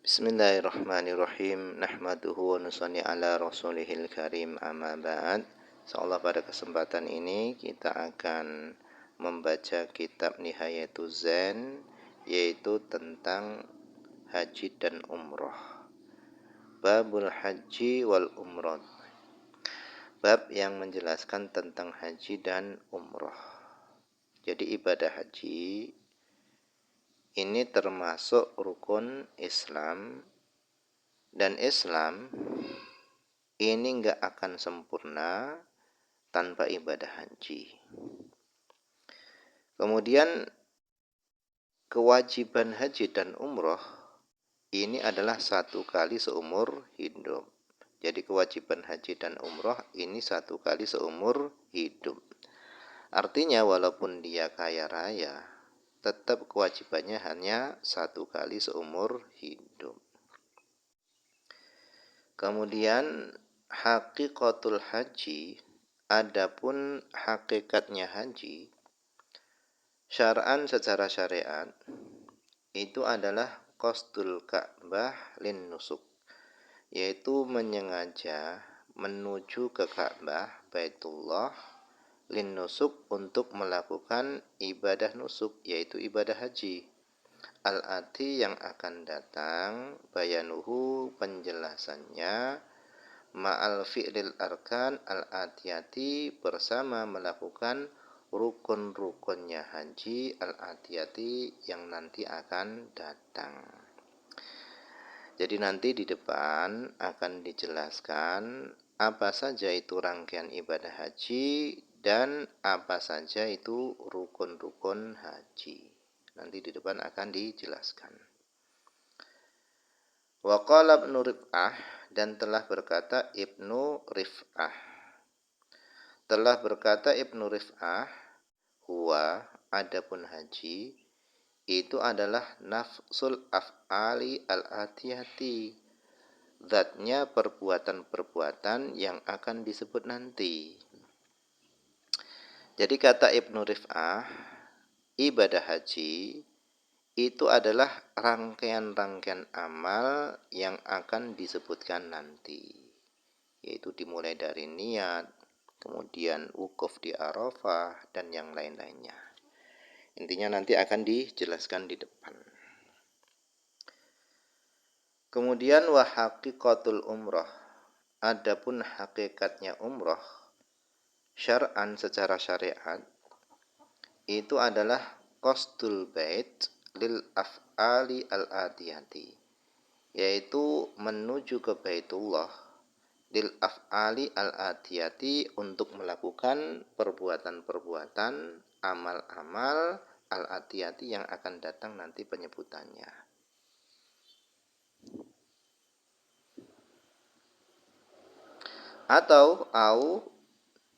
Bismillahirrahmanirrahim. Nahmaduhu wa nusalli ala rasulihil karim, amma ba'd. Insyaallah pada kesempatan ini kita akan membaca kitab Nihayatuz Zain, yaitu tentang haji dan umroh. Babul haji wal umroh. Bab yang menjelaskan tentang haji dan umroh. Jadi ibadah haji ini termasuk rukun Islam, dan Islam ini enggak akan sempurna tanpa ibadah haji. Kemudian kewajiban haji dan umroh ini adalah satu kali seumur hidup. Jadi kewajiban haji dan umroh ini satu kali seumur hidup. Artinya walaupun dia kaya raya, tetap kewajibannya hanya satu kali seumur hidup. Kemudian hakikatul haji, adapun hakikatnya haji, syar'an secara syariat, itu adalah qasdul Ka'bah lin nusuk, yaitu menyengaja menuju ke Ka'bah Baitullah lin nusuk untuk melakukan ibadah nusuk, yaitu ibadah haji. Al-ati yang akan datang, bayanuhu penjelasannya, ma'al fi'lil arkan al-atiyati bersama melakukan rukun-rukunnya haji al-atiyati yang nanti akan datang. Jadi nanti di depan akan dijelaskan apa saja itu rangkaian ibadah haji dan apa saja itu rukun-rukun haji. Nanti di depan akan dijelaskan. Wa qala Ibnu Rif'ah, dan telah berkata Ibnu Rif'ah. Telah berkata Ibnu Rif'ah, huwa adapun haji itu adalah nafsul af'ali al-atiyati, zatnya perbuatan-perbuatan yang akan disebut nanti. Jadi kata Ibnu Rif'ah, ibadah haji itu adalah rangkaian-rangkaian amal yang akan disebutkan nanti, yaitu dimulai dari niat, kemudian wukuf di Arafah, dan yang lain-lainnya. Intinya nanti akan dijelaskan di depan. Kemudian wa haqiqatul umrah, adapun hakikatnya umrah syar'an secara syariat, itu adalah qasdul bait lil af'ali al-atiyati, yaitu menuju ke Baitullah lil af'ali al-atiyati untuk melakukan perbuatan-perbuatan, amal-amal al-atiyati yang akan datang nanti penyebutannya. Atau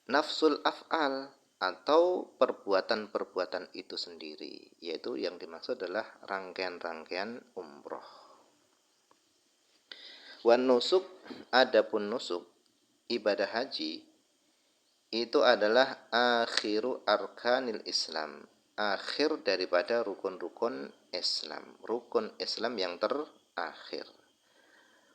nafsul af'al, atau perbuatan-perbuatan itu sendiri, yaitu yang dimaksud adalah rangkaian-rangkaian umroh. Wan nusuk, adapun nusuk ibadah haji itu adalah akhiru arkanil Islam, akhir daripada rukun-rukun Islam, rukun Islam yang terakhir.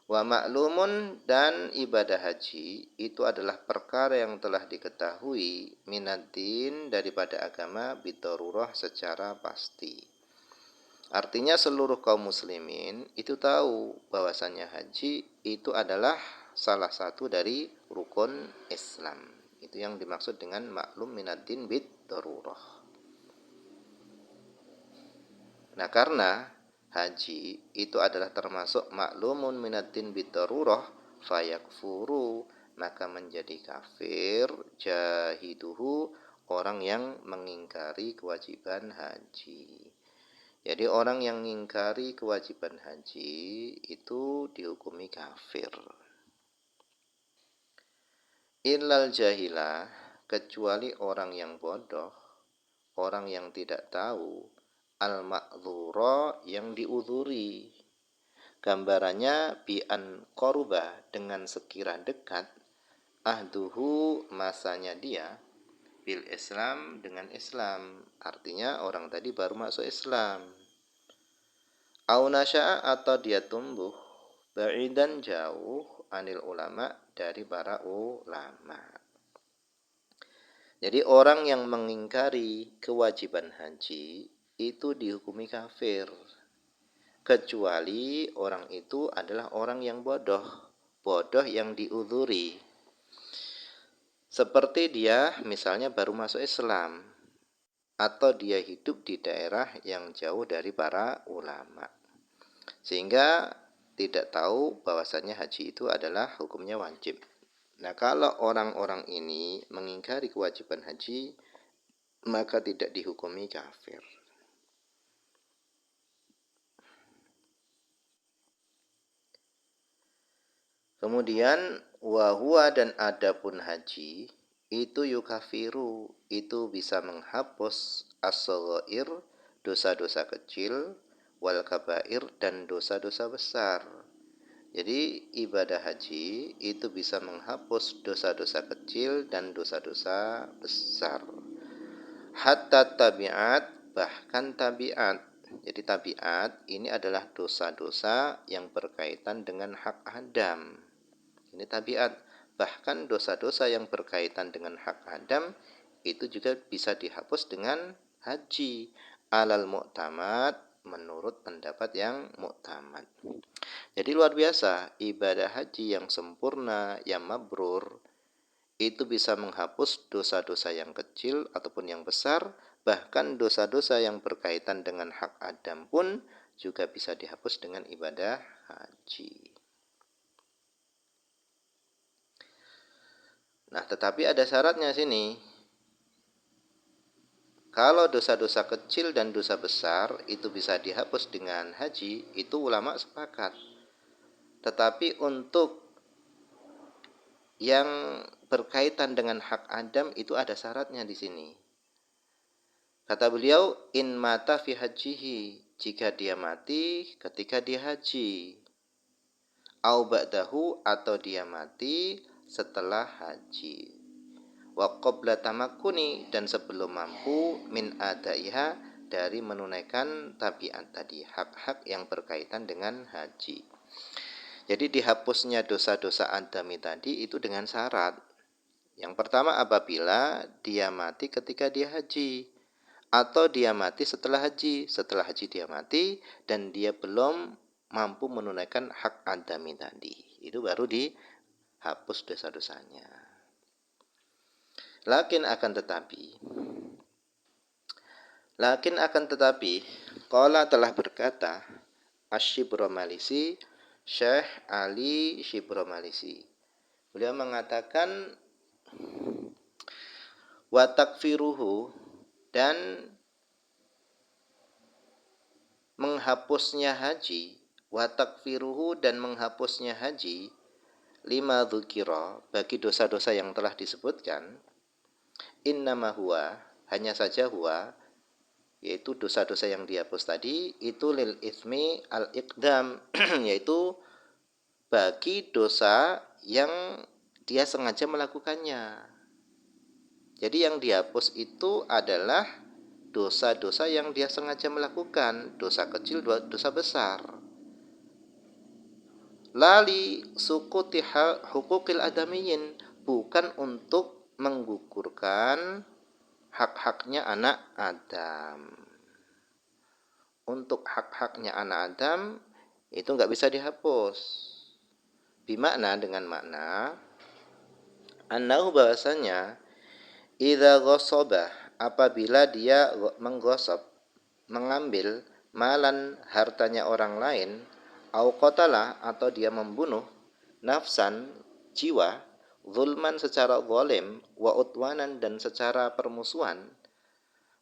Wa ma'lumun, dan ibadah haji itu adalah perkara yang telah diketahui minaddin daripada agama bidarurah secara pasti. Artinya seluruh kaum muslimin itu tahu bahwasannya haji itu adalah salah satu dari rukun Islam. Itu yang dimaksud dengan maklum minaddin bidarurah. Nah, karena haji itu adalah termasuk maklumun minaddin bidarurah, fayakfuru, maka menjadi kafir jahiduhu, orang yang mengingkari kewajiban haji. Jadi orang yang mengingkari kewajiban haji itu dihukumi kafir. Illal jahilah, kecuali orang yang bodoh, orang yang tidak tahu, al-ma'dzura, yang diuzuri. Gambarannya bi'an qaruba, dengan sekira dekat, ahduhu, masanya dia, bil Islam, dengan Islam. Artinya orang tadi baru masuk Islam. Au nasya'a atau dia tumbuh ba'idan jauh anil ulama dari para ulama. Jadi orang yang mengingkari kewajiban haji itu dihukumi kafir. Kecuali orang itu adalah orang yang bodoh. Bodoh yang diuzuri. Seperti dia misalnya baru masuk Islam. Atau dia hidup di daerah yang jauh dari para ulama. Sehingga tidak tahu bahwasannya haji itu adalah hukumnya wajib. Nah, kalau orang-orang ini mengingkari kewajiban haji, maka tidak dihukumi kafir. Kemudian wahwa dan adapun haji itu yukafiru, itu bisa menghapus as-shaghair, dosa-dosa kecil, wal kabair dan dosa-dosa besar. Jadi ibadah haji itu bisa menghapus dosa-dosa kecil dan dosa-dosa besar. Hatta tabiat, bahkan tabiat. Jadi tabiat ini adalah dosa-dosa yang berkaitan dengan hak Adam. Ini tabiat. Bahkan dosa-dosa yang berkaitan dengan hak Adam itu juga bisa dihapus dengan haji. Alal mu'tamad, menurut pendapat yang mu'tamad. Jadi luar biasa, ibadah haji yang sempurna, yang mabrur, itu bisa menghapus dosa-dosa yang kecil ataupun yang besar, bahkan dosa-dosa yang berkaitan dengan hak Adam pun juga bisa dihapus dengan ibadah haji. Nah, tetapi ada syaratnya sini. Kalau dosa-dosa kecil dan dosa besar itu bisa dihapus dengan haji, itu ulama sepakat. Tetapi untuk yang berkaitan dengan hak Adam itu ada syaratnya di sini. Kata beliau, in mata fi hajihi, jika dia mati ketika dia haji. Au ba'dahu, atau dia mati setelah haji. Wa qabla tamakkuni, dan sebelum mampu min adaiha, dari menunaikan tabiat tadi, hak-hak yang berkaitan dengan haji. Jadi dihapusnya dosa-dosa adami tadi itu dengan syarat. Yang pertama apabila dia mati ketika dia haji, atau dia mati setelah haji. Setelah haji dia mati dan dia belum mampu menunaikan hak adami tadi. Itu baru dihapus dosa-dosanya. Lakin akan tetapi qala telah berkata Asy-Syibromalisi, Syekh Ali Syibromalisi. Beliau mengatakan wa takfiruhu, dan menghapusnya haji, wa takfiruhu, dan menghapusnya haji, lima dzukira, bagi dosa-dosa yang telah disebutkan, innama huwa, hanya saja huwa, yaitu dosa-dosa yang dihapus tadi, itu lil itsmi al-iqdam, yaitu bagi dosa yang dia sengaja melakukannya. Jadi yang dihapus itu adalah dosa-dosa yang dia sengaja melakukan, dosa kecil, dosa besar. Lali sukuti hukukil adamiyin, bukan untuk menggugurkan hak-haknya anak Adam. Untuk hak-haknya anak Adam itu nggak bisa dihapus. Bimakna, dengan makna annahu, bahasanya idza ghasobah, apabila dia menggosok, mengambil malan, hartanya orang lain, au qatala, atau dia membunuh, nafsan, jiwa, zulman, secara zalim, wa utwanan, dan secara permusuhan.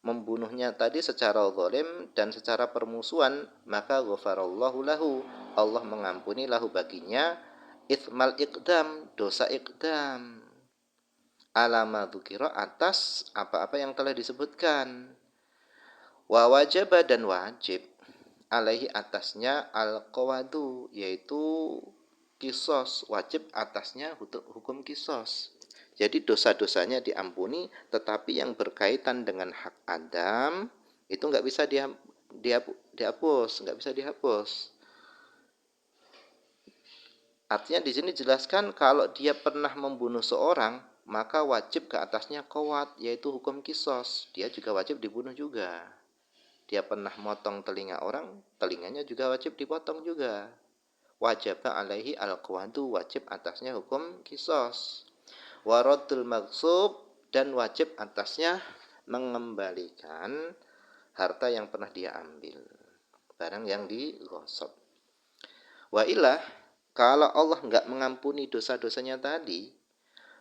Membunuhnya tadi secara zalim dan secara permusuhan, maka ghafarallahu lahu, Allah mengampuni lahu baginya itsmal iqdam, dosa iqdam, alama dzukira, atas apa-apa yang telah disebutkan. Wa wajaba, dan wajib, alaihi, atasnya, al-qawadu, yaitu kisos, wajib atasnya hukum kisos. Jadi dosa-dosanya diampuni, tetapi yang berkaitan dengan hak Adam itu nggak dihapus, nggak bisa dihapus. Artinya di sini jelaskan kalau dia pernah membunuh seorang, maka wajib ke atasnya qawat, yaitu hukum kisos. Dia juga wajib dibunuh juga. Dia pernah motong telinga orang, telinganya juga wajib dipotong juga. Wajib alaihi al-qawadu, wajib atasnya hukum kisos. Waradul maghsub, dan wajib atasnya mengembalikan harta yang pernah dia ambil, barang yang digosok. Wa ilah, kalau Allah enggak mengampuni dosa-dosanya tadi,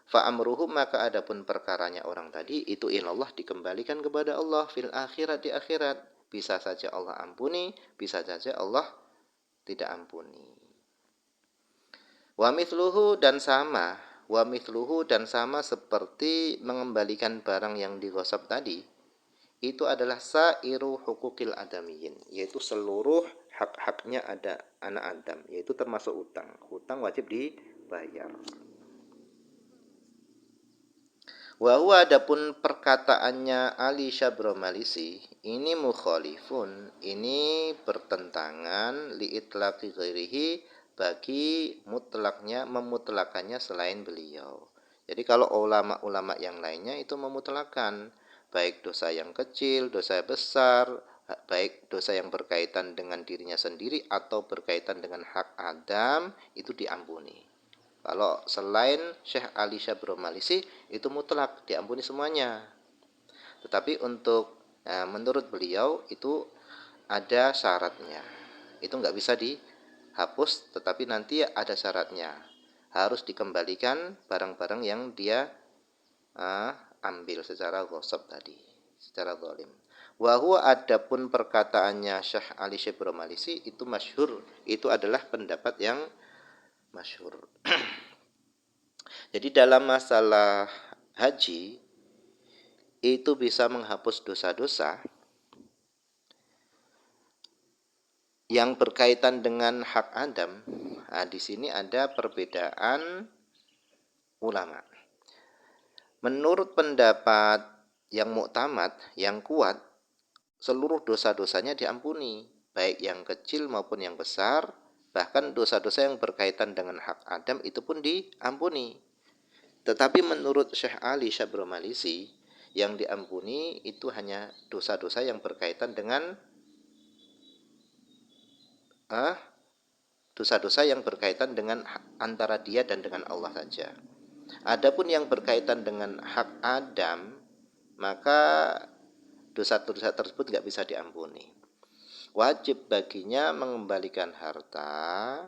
fa amruhum, maka adapun perkaranya orang tadi itu ilallah, dikembalikan kepada Allah fil akhirat, di akhirat. Bisa saja Allah ampuni, bisa saja Allah tidak ampuni. Wa mithluhu, dan sama, wa mithluhu, dan sama seperti mengembalikan barang yang digosok tadi, itu adalah sairu hukukil adamiyin, yaitu seluruh hak-haknya ada anak Adam, yaitu termasuk utang. Hutang wajib dibayar. Wa huwa, adapun perkataannya Ali Syabromalisi, ini mukhalifun, ini bertentangan li itlaqi ghairihi, bagi mutlaknya, memutlakannya selain beliau. Jadi kalau ulama-ulama yang lainnya itu memutlakan, baik dosa yang kecil, dosa besar, baik dosa yang berkaitan dengan dirinya sendiri atau berkaitan dengan hak Adam, itu diampuni. Kalau selain Syekh Ali Syabromalisi itu mutlak, diampuni semuanya. Tetapi untuk menurut beliau itu ada syaratnya. Itu nggak bisa dihapus, tetapi nanti ada syaratnya. Harus dikembalikan barang-barang yang dia ambil secara ghasab tadi, secara zalim. Wa huwa, adapun perkataannya Syekh Ali Syabromalisi itu masyhur, itu adalah pendapat yang masyhur. Jadi dalam masalah haji itu bisa menghapus dosa-dosa yang berkaitan dengan hak Adam. Nah, di sini ada perbedaan ulama. Menurut pendapat yang muktamad, yang kuat, seluruh dosa-dosanya diampuni, baik yang kecil maupun yang besar. Bahkan dosa-dosa yang berkaitan dengan hak Adam itu pun diampuni. Tetapi menurut Syekh Ali Syabromalisi, yang diampuni itu hanya dosa-dosa yang berkaitan dengan dosa-dosa yang berkaitan dengan antara dia dan dengan Allah saja. Adapun yang berkaitan dengan hak Adam, maka dosa-dosa tersebut nggak bisa diampuni. Wajib baginya mengembalikan harta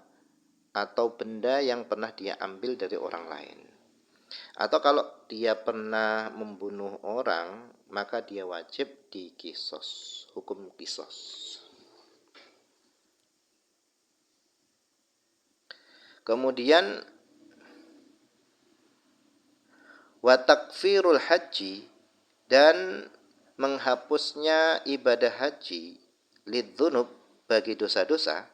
atau benda yang pernah dia ambil dari orang lain. Atau kalau dia pernah membunuh orang, maka dia wajib dikisos, hukum kisos. Kemudian wa takfirul haji, dan menghapusnya ibadah haji lidzunub, bagi dosa-dosa.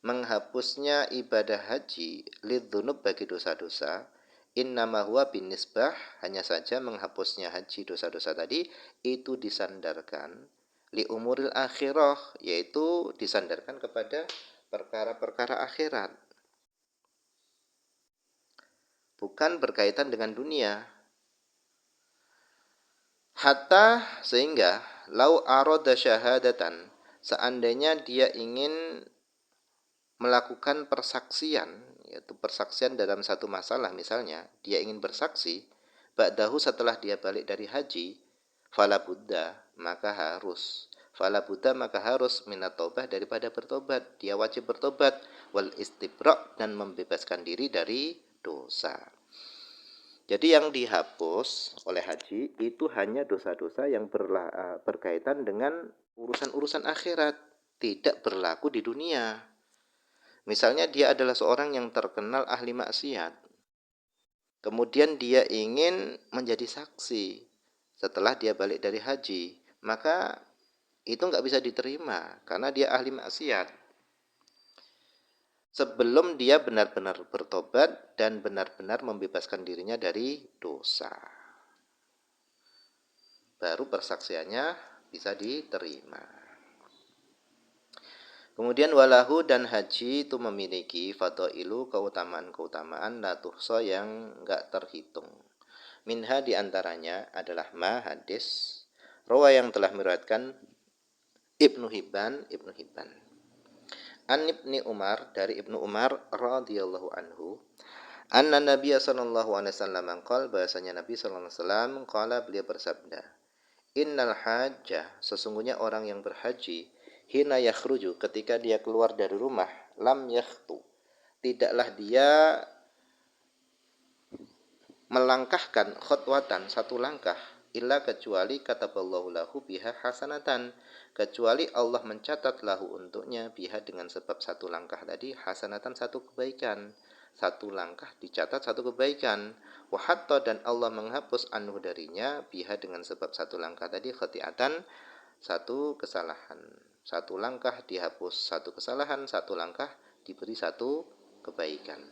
Menghapusnya ibadah haji lidzunub, bagi dosa-dosa. Innama huwa bin nisbah, hanya saja menghapusnya haji dosa-dosa tadi itu disandarkan li umuril akhirah, yaitu disandarkan kepada perkara-perkara akhirat, bukan berkaitan dengan dunia. Hatta, sehingga lau arada syahadatan, seandainya dia ingin melakukan persaksian, yaitu persaksian dalam satu masalah, misalnya dia ingin bersaksi ba'dahu, setelah dia balik dari haji, fala buddha, maka harus minat taubah, daripada bertobat. Dia wajib bertobat, wal istibra', dan membebaskan diri dari dosa. Jadi yang dihapus oleh haji itu hanya dosa-dosa yang berkaitan dengan urusan-urusan akhirat, tidak berlaku di dunia. Misalnya dia adalah seorang yang terkenal ahli maksiat, kemudian dia ingin menjadi saksi setelah dia balik dari haji, maka itu nggak bisa diterima karena dia ahli maksiat. Sebelum dia benar-benar bertobat dan benar-benar membebaskan dirinya dari dosa, baru persaksiannya bisa diterima. Kemudian walahu dan haji itu memiliki fadailu keutamaan-keutamaan la tuhsa yang enggak terhitung. Minha diantaranya adalah hadis rawa yang telah meriwayatkan Ibnu Hibban. An Ibni Umar dari Ibnu Umar radhiyallahu anhu, anna Nabiya sallallahu alaihi wasallam qala, bahasanya Nabi sallallahu alaihi wasallam qala, beliau bersabda, innal hajjah, sesungguhnya orang yang berhaji, hina yakhruju, ketika dia keluar dari rumah, lam yakhtu, tidaklah dia melangkahkan khutwatan, satu langkah, illa kecuali kataballahu lahu biha hasanatan, kecuali Allah mencatat lahu untuknya biha dengan sebab satu langkah tadi hasanatan, satu kebaikan. Satu langkah dicatat satu kebaikan. Wa hatta, dan Allah menghapus anhu darinya biha dengan sebab satu langkah tadi khati'atan, satu kesalahan. Satu langkah dihapus satu kesalahan, satu langkah diberi satu kebaikan.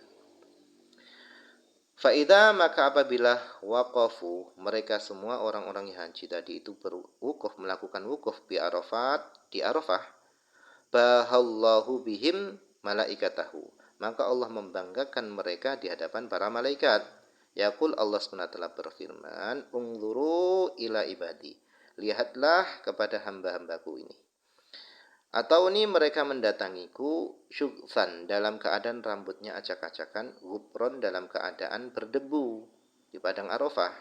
Fa'idha, maka apabila waqafu, mereka semua orang-orang yang haji tadi itu berwukuf, melakukan wukuf di Arafah, bahallahu bihim malaikatahu, maka Allah membanggakan mereka di hadapan para malaikat. Yaqul, Allah SWT berfirman, unzuru ila ibadi, lihatlah kepada hamba-hambaku ini. Atau ini mereka mendatangiku syughfan, dalam keadaan rambutnya acak-acakan, gubron, dalam keadaan berdebu di padang Arafah.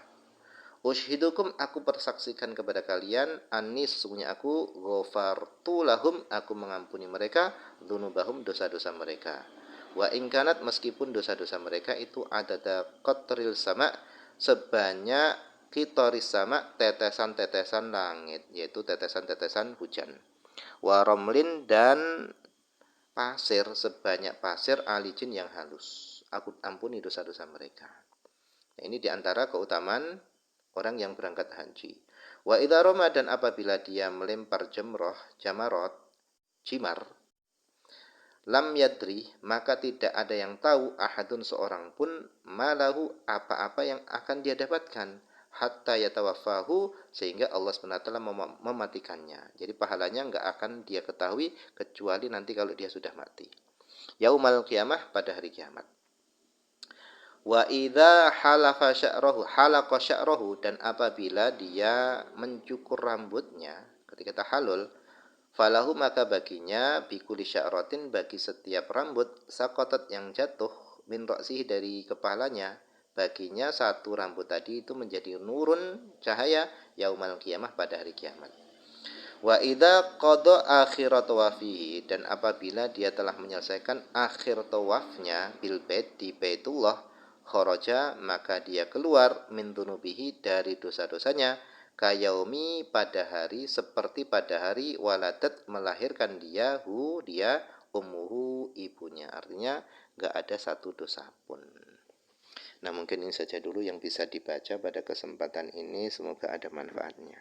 Ushidukum, aku persaksikan kepada kalian, anni, sesungguhnya aku, ghafartu lahum, aku mengampuni mereka, dzunubahum, dosa-dosa mereka. Wa ingkanat, meskipun dosa-dosa mereka itu adada qatril sama, sebanyak qitaris sama, tetesan-tetesan langit, yaitu tetesan-tetesan hujan. Waromlin, dan pasir, sebanyak pasir alijin yang halus, aku ampuni dosa-dosa mereka. Nah, ini diantara keutamaan orang yang berangkat haji. Wa idza rama, dan apabila dia melempar jamarot, jimar, lam yadri, maka tidak ada yang tahu, ahadun, seorang pun, malahu, apa-apa yang akan dia dapatkan, hatta yatawaffahu, sehingga Allah SWT mematikannya. Jadi pahalanya enggak akan dia ketahui kecuali nanti kalau dia sudah mati. Yaumal qiyamah, pada hari kiamat. Wa idza halafa sya'rahu, halaqa sya'rahu, dan apabila dia mencukur rambutnya ketika tahallul, falahu, maka baginya bikuli sya'ratin, bagi setiap rambut, sakotat, yang jatuh, min ra'sihi, dari kepalanya, baginya satu rambut tadi itu menjadi nurun, cahaya, yaumal qiyamah, pada hari kiamat. Wa idza qada akhirat tawafihi, dan apabila dia telah menyelesaikan akhir tawafnya, bil bait, di Baitullah, kharaja, maka dia keluar, min dunubihi, dari dosa-dosanya, kayaumi, pada hari, seperti pada hari waladat, melahirkan dia, dia, ummuhu, ibunya. Artinya enggak ada satu dosa pun. Nah, mungkin ini saja dulu yang bisa dibaca pada kesempatan ini. Semoga ada manfaatnya.